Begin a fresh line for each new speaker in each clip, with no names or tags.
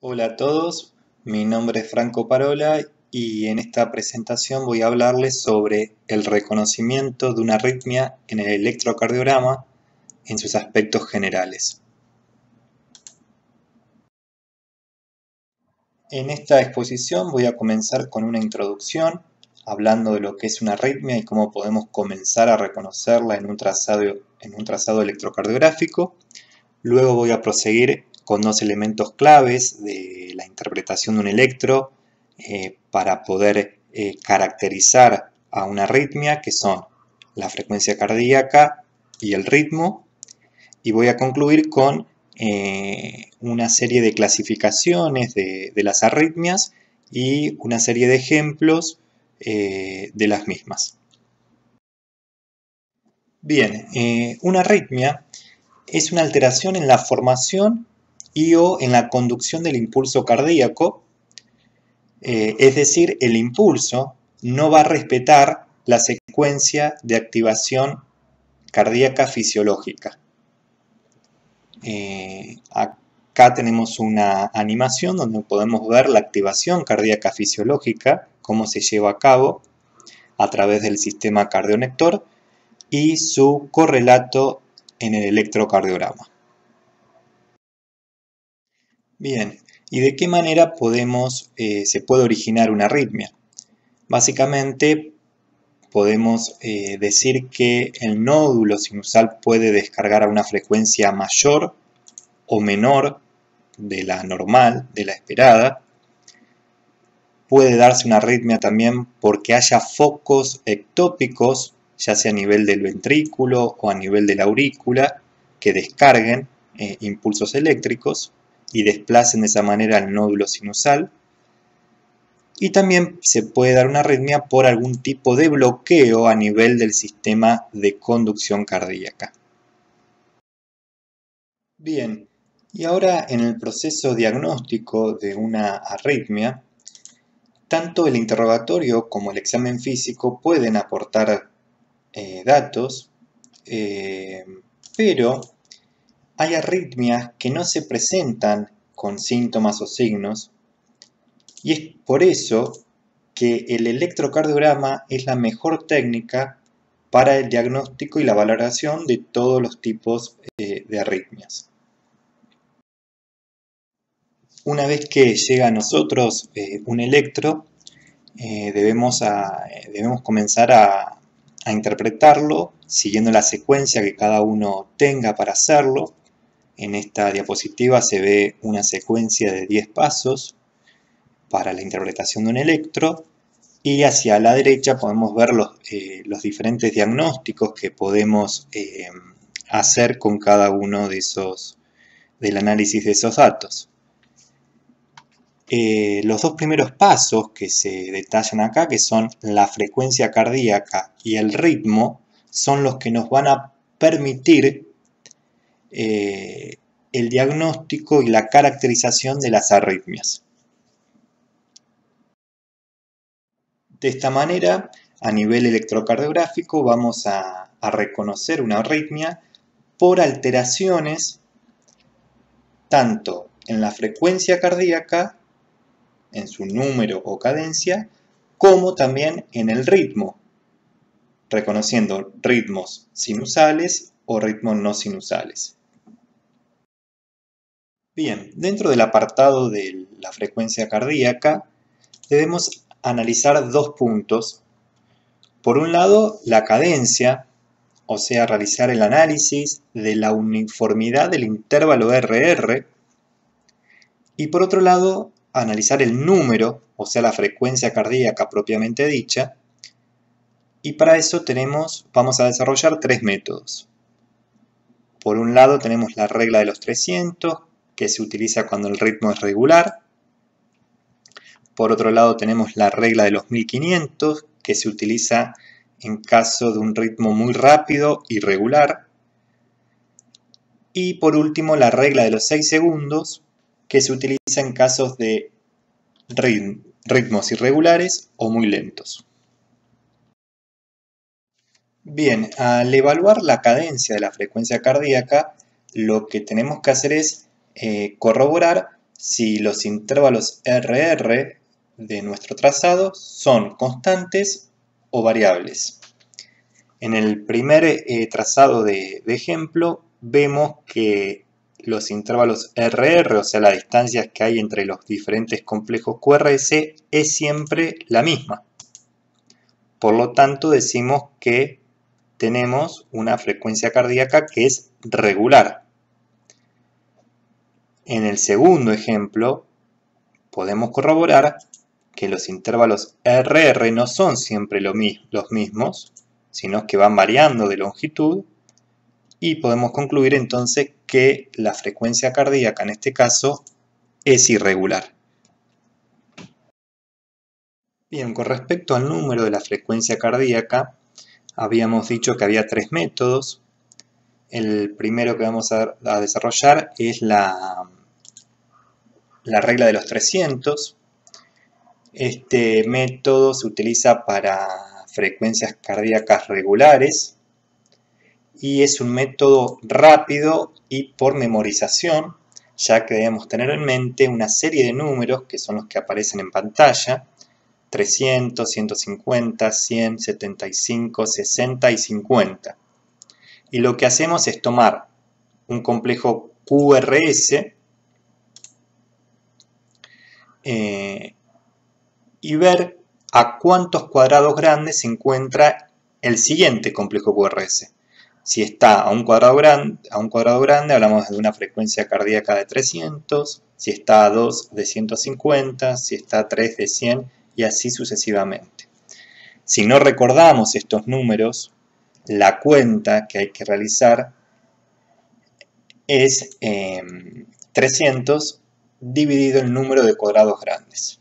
Hola a todos, mi nombre es Franco Parola y en esta presentación voy a hablarles sobre el reconocimiento de una arritmia en el electrocardiograma en sus aspectos generales. En esta exposición voy a comenzar con una introducción, hablando de lo que es una arritmia y cómo podemos comenzar a reconocerla en un trazado electrocardiográfico. Luego voy a proseguir con dos elementos claves de la interpretación de un electro para poder caracterizar a una arritmia, que son la frecuencia cardíaca y el ritmo. Y voy a concluir con una serie de clasificaciones de las arritmias y una serie de ejemplos de las mismas. Bien, una arritmia es una alteración en la formación y o en la conducción del impulso cardíaco, es decir, el impulso no va a respetar la secuencia de activación cardíaca fisiológica. Acá tenemos una animación donde podemos ver la activación cardíaca fisiológica, cómo se lleva a cabo a través del sistema cardionector y su correlato en el electrocardiograma. Bien, ¿y de qué manera se puede originar una arritmia? Básicamente podemos decir que el nódulo sinusal puede descargar a una frecuencia mayor o menor de la normal, de la esperada. Puede darse una arritmia también porque haya focos ectópicos, ya sea a nivel del ventrículo o a nivel de la aurícula, que descarguen impulsos eléctricos y desplacen de esa manera el nódulo sinusal. Y también se puede dar una arritmia por algún tipo de bloqueo a nivel del sistema de conducción cardíaca. Bien, y ahora en el proceso diagnóstico de una arritmia, tanto el interrogatorio como el examen físico pueden aportar datos, pero hay arritmias que no se presentan con síntomas o signos, y es por eso que el electrocardiograma es la mejor técnica para el diagnóstico y la valoración de todos los tipos de arritmias. Una vez que llega a nosotros un electro, debemos comenzar a interpretarlo siguiendo la secuencia que cada uno tenga para hacerlo. En esta diapositiva se ve una secuencia de 10 pasos para la interpretación de un electro, y hacia la derecha podemos ver los diferentes diagnósticos que podemos hacer con cada uno del análisis de esos datos. Los dos primeros pasos que se detallan acá, que son la frecuencia cardíaca y el ritmo, son los que nos van a permitir el diagnóstico y la caracterización de las arritmias. De esta manera, a nivel electrocardiográfico, vamos a reconocer una arritmia por alteraciones tanto en la frecuencia cardíaca, en su número o cadencia, como también en el ritmo, reconociendo ritmos sinusales o ritmos no sinusales. Bien, dentro del apartado de la frecuencia cardíaca, debemos analizar dos puntos. Por un lado, la cadencia, o sea, realizar el análisis de la uniformidad del intervalo RR, y por otro lado, analizar el número, o sea, la frecuencia cardíaca propiamente dicha, y para eso vamos a desarrollar tres métodos. Por un lado tenemos la regla de los 300, que se utiliza cuando el ritmo es regular. Por otro lado tenemos la regla de los 1500, que se utiliza en caso de un ritmo muy rápido y regular. Y por último la regla de los 6 segundos, que se utiliza en casos de ritmos irregulares o muy lentos. Bien, al evaluar la cadencia de la frecuencia cardíaca, lo que tenemos que hacer es corroborar si los intervalos RR de nuestro trazado son constantes o variables. En el primer trazado de ejemplo vemos que los intervalos RR, o sea, las distancias que hay entre los diferentes complejos QRS, es siempre la misma. Por lo tanto, decimos que tenemos una frecuencia cardíaca que es regular. En el segundo ejemplo, podemos corroborar que los intervalos RR no son siempre los mismos, sino que van variando de longitud, y podemos concluir entonces que la frecuencia cardíaca en este caso es irregular. Bien, con respecto al número de la frecuencia cardíaca, habíamos dicho que había tres métodos. El primero que vamos a desarrollar es la regla de los 300. Este método se utiliza para frecuencias cardíacas regulares y es un método rápido y por memorización, ya que debemos tener en mente una serie de números que son los que aparecen en pantalla: 300, 150, 100, 75, 60 y 50. Y lo que hacemos es tomar un complejo QRS y ver a cuántos cuadrados grandes se encuentra el siguiente complejo QRS. Si está a un cuadrado grande, hablamos de una frecuencia cardíaca de 300, si está a 2 de 150, si está a 3 de 100 y así sucesivamente. Si no recordamos estos números, la cuenta que hay que realizar es 300 dividido el número de cuadrados grandes.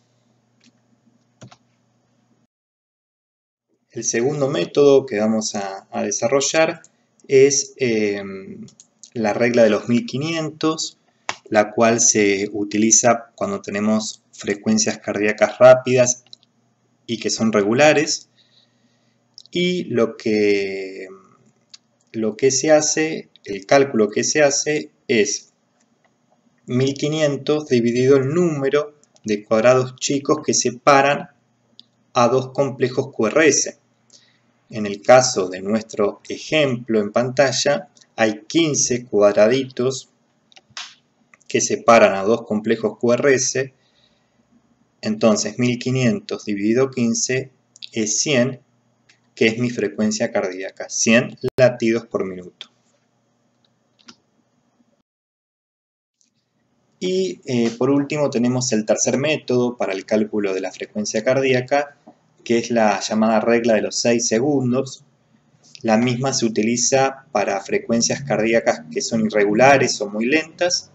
El segundo método que vamos a desarrollar es la regla de los 1500, la cual se utiliza cuando tenemos frecuencias cardíacas rápidas y que son regulares. Y lo que se hace, el cálculo que se hace es 1500 dividido el número de cuadrados chicos que separan a dos complejos QRS. En el caso de nuestro ejemplo en pantalla, hay 15 cuadraditos que separan a dos complejos QRS. Entonces 1500 dividido 15 es 100, que es mi frecuencia cardíaca, 100 latidos por minuto. Y por último tenemos el tercer método para el cálculo de la frecuencia cardíaca, que es la llamada regla de los 6 segundos. La misma se utiliza para frecuencias cardíacas que son irregulares o muy lentas,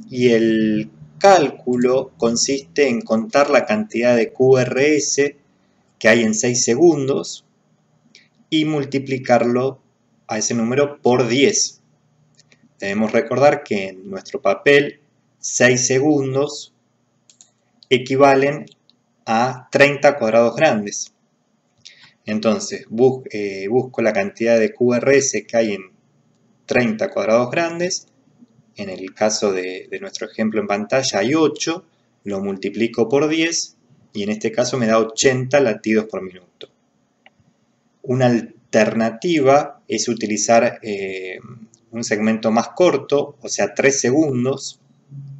y el cálculo consiste en contar la cantidad de QRS que hay en 6 segundos y multiplicarlo a ese número por 10. Debemos recordar que en nuestro papel 6 segundos equivalen a 30 cuadrados grandes. Entonces busco la cantidad de QRS que hay en 30 cuadrados grandes. En el caso de nuestro ejemplo en pantalla hay 8, lo multiplico por 10 y en este caso me da 80 latidos por minuto. Una alternativa es utilizar un segmento más corto, o sea 3 segundos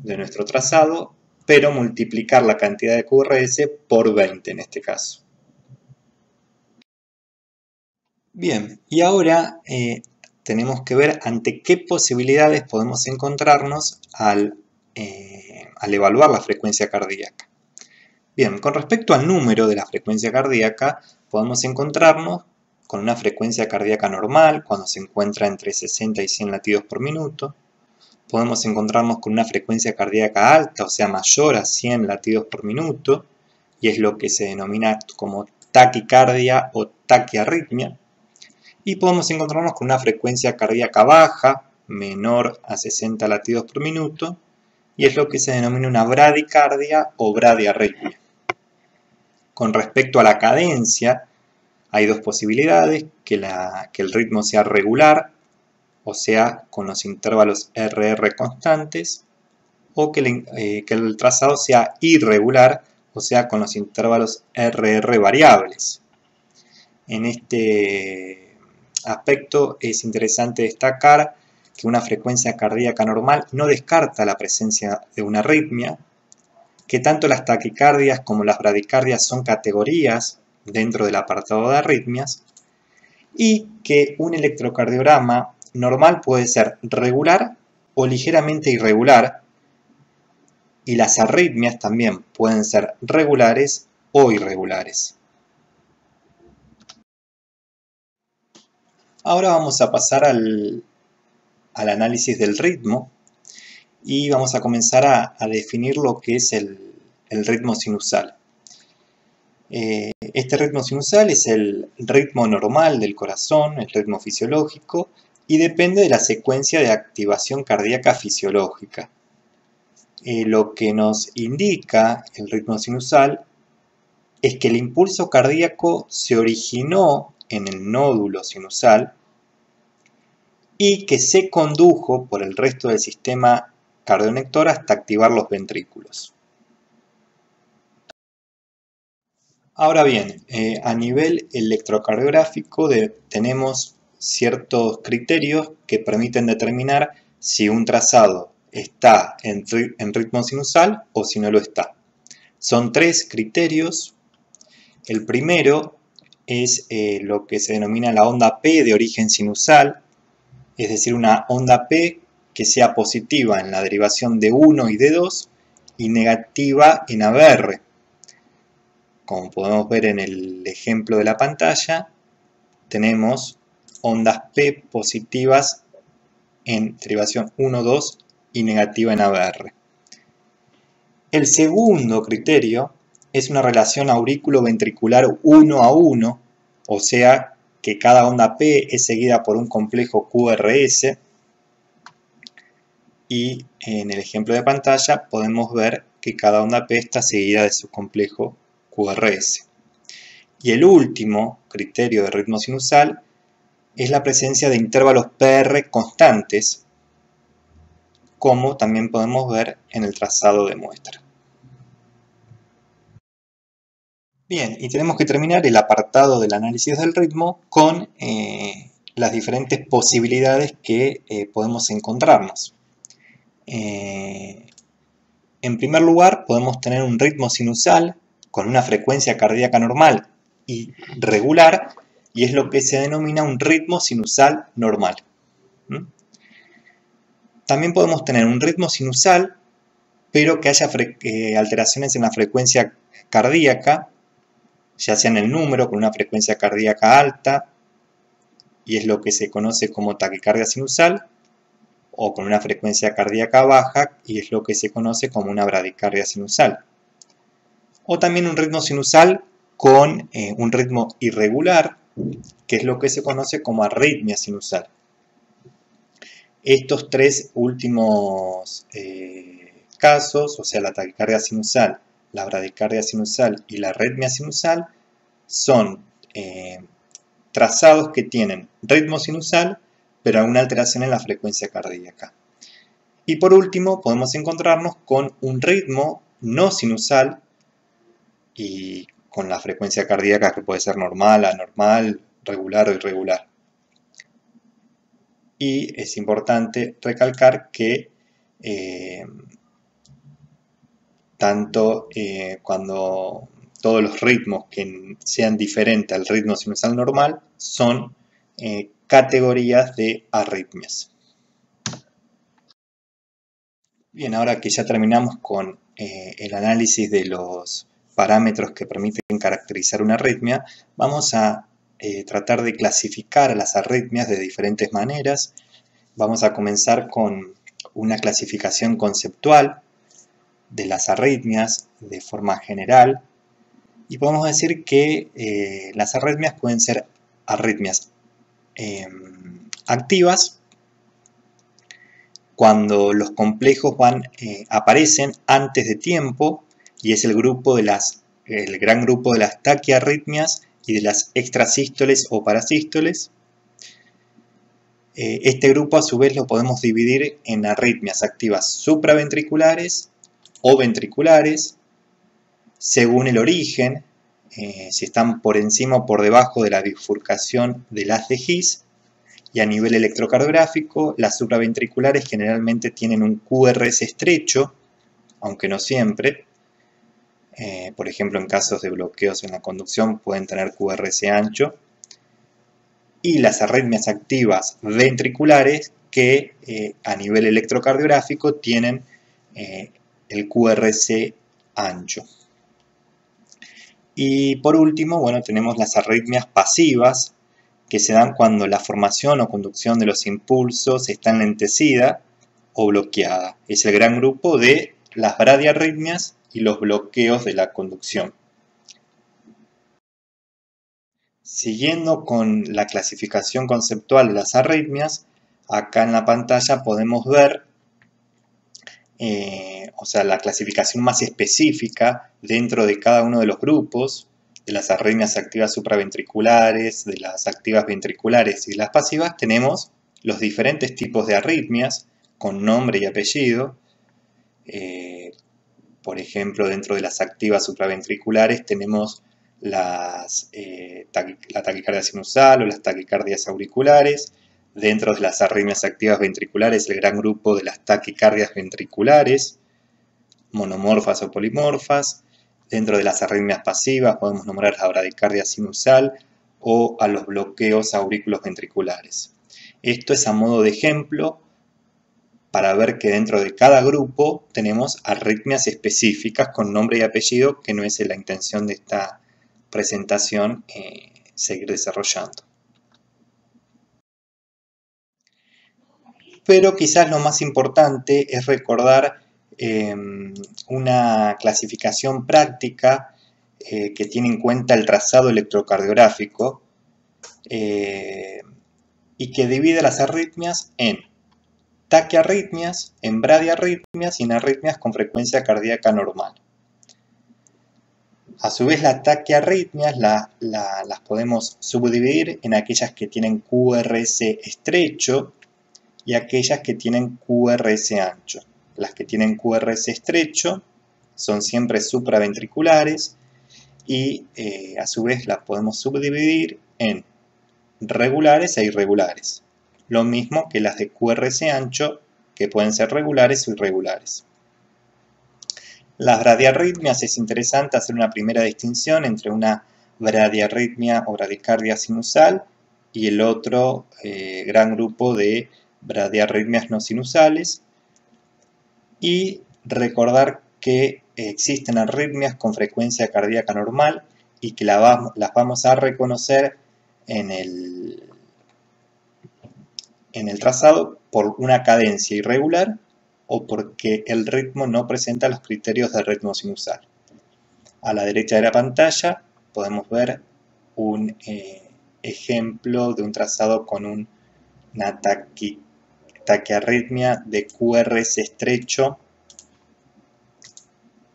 de nuestro trazado, pero multiplicar la cantidad de QRS por 20 en este caso. Bien, y ahora tenemos que ver ante qué posibilidades podemos encontrarnos al evaluar la frecuencia cardíaca. Bien, con respecto al número de la frecuencia cardíaca, podemos encontrarnos con una frecuencia cardíaca normal cuando se encuentra entre 60 y 100 latidos por minuto. Podemos encontrarnos con una frecuencia cardíaca alta, o sea mayor a 100 latidos por minuto, y es lo que se denomina como taquicardia o taquiarritmia. Y podemos encontrarnos con una frecuencia cardíaca baja, menor a 60 latidos por minuto, y es lo que se denomina una bradicardia o bradiarritmia. Con respecto a la cadencia, hay dos posibilidades: que el ritmo sea regular, o sea, con los intervalos RR constantes, o que el trazado sea irregular, o sea, con los intervalos RR variables. En este aspecto es interesante destacar que una frecuencia cardíaca normal no descarta la presencia de una arritmia, que tanto las taquicardias como las bradicardias son categorías dentro del apartado de arritmias, y que un electrocardiograma normal puede ser regular o ligeramente irregular, y las arritmias también pueden ser regulares o irregulares. Ahora vamos a pasar al análisis del ritmo y vamos a comenzar a definir lo que es el ritmo sinusal. Este ritmo sinusal es el ritmo normal del corazón, el ritmo fisiológico, y depende de la secuencia de activación cardíaca fisiológica. Lo que nos indica el ritmo sinusal es que el impulso cardíaco se originó en el nódulo sinusal y que se condujo por el resto del sistema cardionector hasta activar los ventrículos. Ahora bien, a nivel electrocardiográfico tenemos ciertos criterios que permiten determinar si un trazado está en ritmo sinusal o si no lo está. Son 3 criterios. El primero es lo que se denomina la onda P de origen sinusal, es decir, una onda P que sea positiva en la derivación de 1 y de 2 y negativa en ABR. Como podemos ver en el ejemplo de la pantalla, tenemos ondas P positivas en derivación 1, 2 y negativa en ABR. El segundo criterio es una relación aurículo-ventricular 1 a 1, o sea que cada onda P es seguida por un complejo QRS, y en el ejemplo de pantalla podemos ver que cada onda P está seguida de su complejo QRS. Y el último criterio de ritmo sinusal es la presencia de intervalos PR constantes, como también podemos ver en el trazado de muestra. Bien, y tenemos que terminar el apartado del análisis del ritmo con las diferentes posibilidades que podemos encontrarnos. En primer lugar, podemos tener un ritmo sinusal con una frecuencia cardíaca normal y regular, y es lo que se denomina un ritmo sinusal normal. También podemos tener un ritmo sinusal, pero que haya alteraciones en la frecuencia cardíaca, ya sea en el número, con una frecuencia cardíaca alta, y es lo que se conoce como taquicardia sinusal, o con una frecuencia cardíaca baja, y es lo que se conoce como una bradicardia sinusal. O también un ritmo sinusal con un ritmo irregular, que es lo que se conoce como arritmia sinusal. Estos 3 últimos casos, o sea, la taquicardia sinusal, la bradicardia sinusal y la arritmia sinusal, son trazados que tienen ritmo sinusal, pero alguna alteración en la frecuencia cardíaca. Y por último, podemos encontrarnos con un ritmo no sinusal y con la frecuencia cardíaca que puede ser normal, anormal, regular o irregular. Y es importante recalcar que cuando todos los ritmos que sean diferentes al ritmo sinusal normal son categorías de arritmias. Bien, ahora que ya terminamos con el análisis de los parámetros que permiten caracterizar una arritmia, vamos a tratar de clasificar las arritmias de diferentes maneras. Vamos a comenzar con una clasificación conceptual de las arritmias de forma general, y podemos decir que las arritmias pueden ser arritmias activas cuando los complejos aparecen antes de tiempo, y es el gran grupo de las taquiarritmias y de las extrasístoles o parasístoles. Este grupo a su vez lo podemos dividir en arritmias activas supraventriculares o ventriculares, según el origen, si están por encima o por debajo de la bifurcación del haz de His, y a nivel electrocardiográfico, las supraventriculares generalmente tienen un QRS estrecho, aunque no siempre. Por ejemplo, en casos de bloqueos en la conducción pueden tener QRS ancho. Y las arritmias activas ventriculares que a nivel electrocardiográfico tienen el QRS ancho. Y por último, bueno, tenemos las arritmias pasivas, que se dan cuando la formación o conducción de los impulsos está enlentecida o bloqueada. Es el gran grupo de las bradiarritmias y los bloqueos de la conducción. Siguiendo con la clasificación conceptual de las arritmias, acá en la pantalla podemos ver la clasificación más específica dentro de cada uno de los grupos, de las arritmias activas supraventriculares, de las activas ventriculares y de las pasivas. Tenemos los diferentes tipos de arritmias con nombre y apellido. Por ejemplo, dentro de las activas supraventriculares tenemos la taquicardia sinusal o las taquicardias auriculares. Dentro de las arritmias activas ventriculares, el gran grupo de las taquicardias ventriculares, monomorfas o polimorfas. Dentro de las arritmias pasivas podemos nombrar la bradicardia sinusal o a los bloqueos aurículos ventriculares. Esto es a modo de ejemplo para ver que dentro de cada grupo tenemos arritmias específicas con nombre y apellido, que no es la intención de esta presentación seguir desarrollando. Pero quizás lo más importante es recordar una clasificación práctica que tiene en cuenta el trazado electrocardiográfico y que divide las arritmias en taquiarritmias, en bradiarritmias y en arritmias con frecuencia cardíaca normal. A su vez, las taquiarritmias las podemos subdividir en aquellas que tienen QRS estrecho y aquellas que tienen QRS ancho. Las que tienen QRS estrecho son siempre supraventriculares y a su vez las podemos subdividir en regulares e irregulares. Lo mismo que las de QRS ancho, que pueden ser regulares o irregulares. Las bradiarritmias, es interesante hacer una primera distinción entre una bradiarritmia o bradicardia sinusal y el otro gran grupo de bradiarritmias no sinusales, y recordar que existen arritmias con frecuencia cardíaca normal y que las vamos a reconocer en el trazado por una cadencia irregular o porque el ritmo no presenta los criterios del ritmo sinusal. A la derecha de la pantalla podemos ver un ejemplo de un trazado con una taquiarritmia de QRS estrecho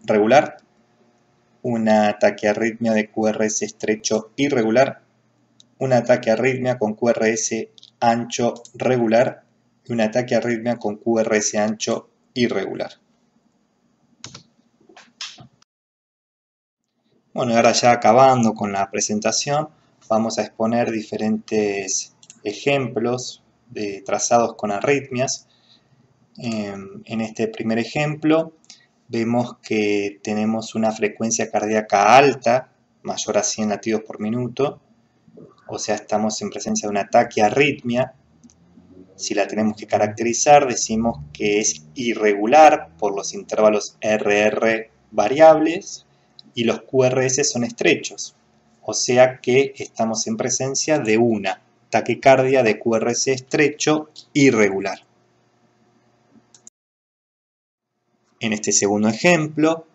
regular, una taquiarritmia de QRS estrecho irregular, una taquiarritmia con QRS ancho regular y una taquiarritmia con QRS ancho irregular. Bueno, y ahora ya acabando con la presentación, vamos a exponer diferentes ejemplos de trazados con arritmias. En este primer ejemplo vemos que tenemos una frecuencia cardíaca alta, mayor a 100 latidos por minuto, o sea, estamos en presencia de una taquiarritmia. Si la tenemos que caracterizar, decimos que es irregular por los intervalos RR variables y los QRS son estrechos, o sea que estamos en presencia de una taquicardia de QRS estrecho irregular. En este segundo ejemplo,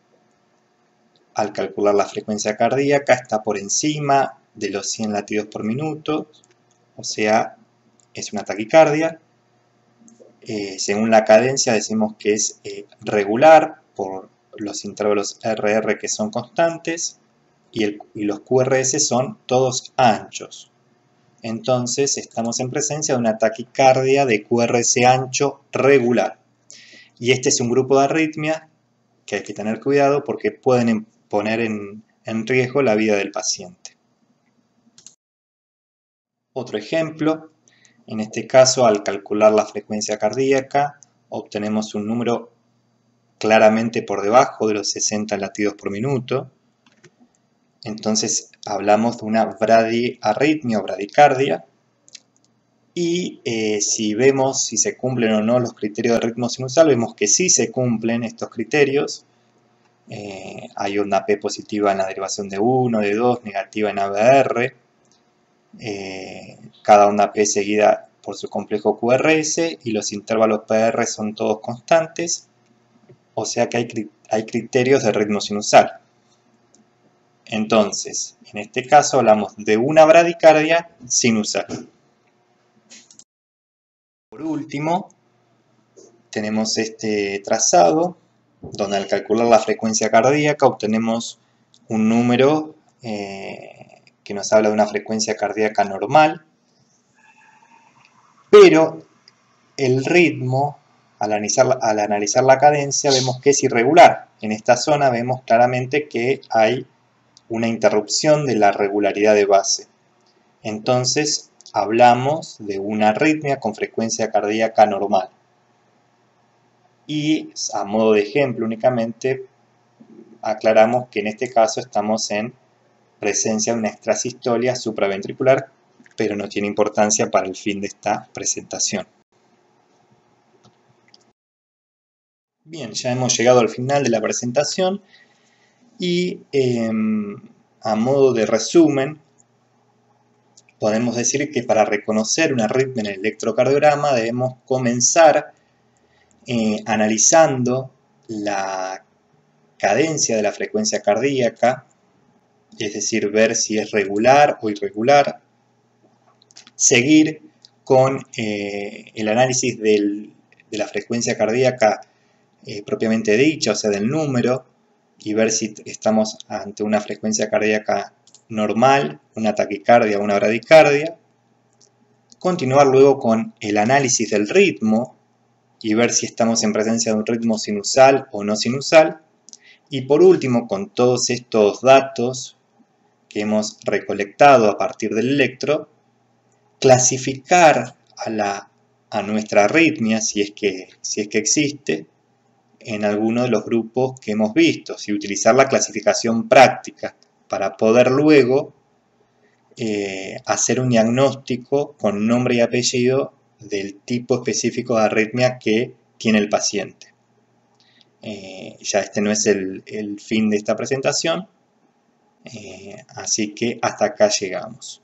al calcular la frecuencia cardíaca está por encima de los 100 latidos por minuto, o sea, es una taquicardia. Según la cadencia decimos que es regular por los intervalos RR que son constantes y los QRS son todos anchos. entonces estamos en presencia de una taquicardia de QRS ancho regular. Y este es un grupo de arritmias que hay que tener cuidado porque pueden poner en riesgo la vida del paciente. Otro ejemplo, en este caso al calcular la frecuencia cardíaca obtenemos un número claramente por debajo de los 60 latidos por minuto. Entonces hablamos de una bradiarritmia o bradicardia. Y si vemos si se cumplen o no los criterios de ritmo sinusal, vemos que sí se cumplen estos criterios. Hay onda P positiva en la derivación de 1, de 2, negativa en ABR. Cada onda P seguida por su complejo QRS y los intervalos PR son todos constantes. O sea que hay criterios de ritmo sinusal. Entonces, en este caso hablamos de una bradicardia sinusal. Por último, tenemos este trazado, donde al calcular la frecuencia cardíaca obtenemos un número que nos habla de una frecuencia cardíaca normal, pero el ritmo, al analizar la cadencia, vemos que es irregular. En esta zona vemos claramente que hay una interrupción de la regularidad de base. Entonces, hablamos de una arritmia con frecuencia cardíaca normal. Y a modo de ejemplo únicamente aclaramos que en este caso estamos en presencia de una extrasistolia supraventricular, pero no tiene importancia para el fin de esta presentación. Bien, ya hemos llegado al final de la presentación y a modo de resumen podemos decir que para reconocer una arritmia en el electrocardiograma debemos comenzar analizando la cadencia de la frecuencia cardíaca, es decir, ver si es regular o irregular, seguir con el análisis de la frecuencia cardíaca propiamente dicha, o sea, del número, y ver si estamos ante una frecuencia cardíaca normal, una taquicardia o una bradicardia. Continuar luego con el análisis del ritmo y ver si estamos en presencia de un ritmo sinusal o no sinusal. Y por último, con todos estos datos que hemos recolectado a partir del electro, clasificar a nuestra arritmia, si es que existe, en alguno de los grupos que hemos visto, y utilizar la clasificación práctica para poder luego hacer un diagnóstico con nombre y apellido del tipo específico de arritmia que tiene el paciente. Ya este no es el fin de esta presentación, así que hasta acá llegamos.